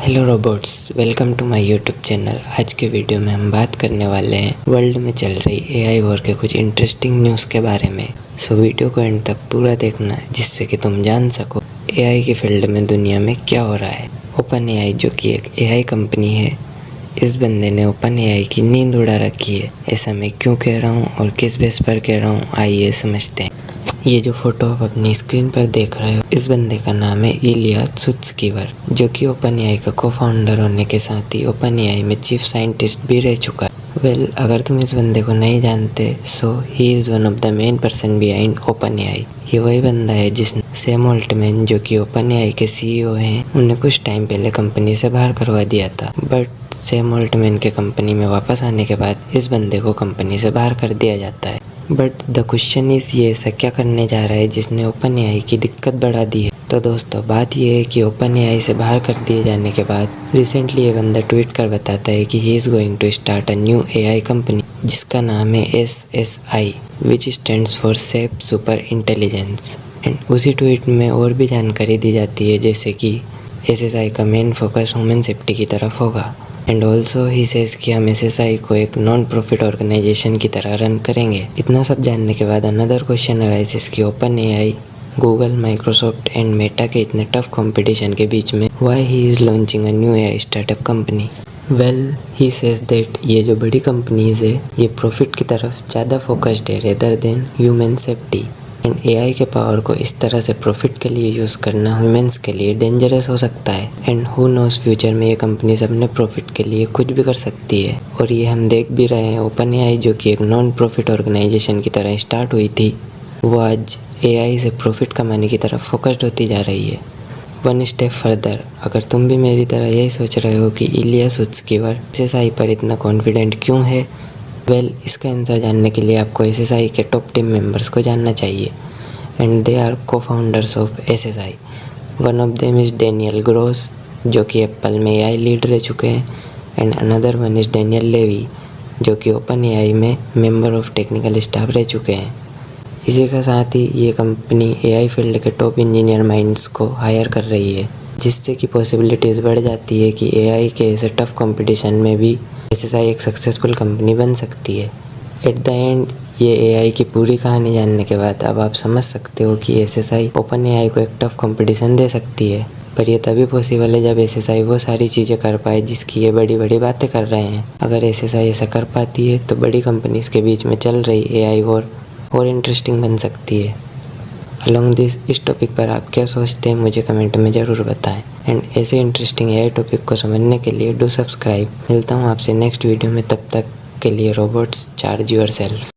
Hello robots, welcome to my YouTube channel. आज के video में हम बात करने वाले हैं वर्ल्ड में चल रही एआई वॉर के कुछ इंटरेस्टिंग न्यूज़ के बारे में। सो वीडियो को एंड तक पूरा देखना जिससे कि तुम जान सको एआई के फील्ड में दुनिया में क्या हो रहा है। ओपन एआई जो कि एक एआई कंपनी है, इस बंदे ने ओपन एआई की नींद उड़ा रखी है। ऐसा मैं क्यों कह रहा हूँ और किस बेस पर कह रहा हूँ, आइए समझते हैं। ये जो फोटो आप अपनी स्क्रीन पर देख रहे हो, इस बंदे का नाम है इलिया सुत्स्कीवर, जो कि ओपन एआई का को-फाउंडर होने के साथ ही ओपन एआई में चीफ साइंटिस्ट भी रह चुका है। अगर तुम इस बंदे को नहीं जानते, so he is one of the main person behind open AI. ये वही बंदा है जिसने सैम ऑल्टमैन, जो कि ओपन एआई के सीईओ हैं, उन्हें कुछ टाइम पहले कंपनी से बाहर करवा दिया था। बट सैम ऑल्टमैन के कंपनी में वापस आने के बाद इस बंदे को कंपनी से बाहर कर दिया जाता है। बट द क्वेश्चन इज़, ये ऐसा क्या करने जा रहा है जिसने ओपन एआई की दिक्कत बढ़ा दी है। तो दोस्तों, बात ये है कि ओपन एआई से बाहर कर दिए जाने के बाद रिसेंटली ये बंदा ट्वीट कर बताता है कि he is going to start a new AI company जिसका नाम है SSI, which stands for safe super intelligence. And उसी ट्वीट में और भी जानकारी दी जाती है, जैसे कि SSI का मेन फोकस ह्यूमन सेफ्टी की तरफ होगा। एंड ऑल्सो ही सेज कि हम SSI को एक नॉन प्रॉफिट ऑर्गेनाइजेशन की तरह रन करेंगे। इतना सब जानने के बाद अनदर क्वेश्चन अराइजेस कि open AI, Google, Microsoft and Meta के इतने टफ कंपटीशन के बीच में why he is launching a new AI startup company. He says that ये जो बड़ी कंपनीज है, ये प्रॉफिट की तरफ ज़्यादा फोकस्ड है rather than human safety. And AI के पावर को इस तरह से प्रॉफिट के लिए यूज़ करना ह्यूमंस के लिए डेंजरस हो सकता है। एंड हु नोस, फ्यूचर में ये कंपनीज अपने प्रॉफिट के लिए कुछ भी कर सकती है। और ये हम देख भी रहे हैं। ओपन एआई जो कि एक नॉन प्रॉफिट ऑर्गेनाइजेशन की तरह स्टार्ट हुई थी, वो आज एआई से प्रॉफिट कमाने की तरफ फोकस्ड होती जा रही है। वन स्टेप फर्दर, अगर तुम भी मेरी तरह यही सोच रहे हो कि इलिया सुत्स्कीवर SSI पर इतना कॉन्फिडेंट क्यों है, इसका आंसर जानने के लिए आपको SSI के टॉप टीम मेंबर्स को जानना चाहिए। And they are co-founders of SSI। One of them is Daniel Gross, जो कि एप्पल में एआई लीड रह चुके हैं। And another one is Daniel Levy, जो कि ओपन एआई में मेंबर ऑफ टेक्निकल स्टाफ रह चुके हैं। इसी के साथ ही ये कंपनी एआई फील्ड के टॉप इंजीनियर माइंड्स को हायर कर रही है, जिससे कि पॉसिबिलिटीज़ बढ़ जाती है कि एआई के ऐसे टफ कंपटीशन में भी SSI एक सक्सेसफुल कंपनी बन सकती है। एट द एंड, ये एआई की पूरी कहानी जानने के बाद अब आप समझ सकते हो कि SSI ओपन एआई को एक टफ कंपटीशन दे सकती है। पर ये तभी पॉसिबल है जब SSI वो सारी चीज़ें कर पाए जिसकी ये बड़ी बड़ी बातें कर रहे हैं। अगर SSI ऐसा कर पाती है तो बड़ी कंपनीज़ के बीच में चल रही एआई वॉर और इंटरेस्टिंग बन सकती है। अलॉन्ग दिस, इस टॉपिक पर आप क्या सोचते हैं मुझे कमेंट में ज़रूर बताएं। एंड ऐसे इंटरेस्टिंग एआई टॉपिक को समझने के लिए डू सब्सक्राइब। मिलता हूँ आपसे नेक्स्ट वीडियो में, तब तक के लिए रोबोट्स चार्ज योर सेल्फ।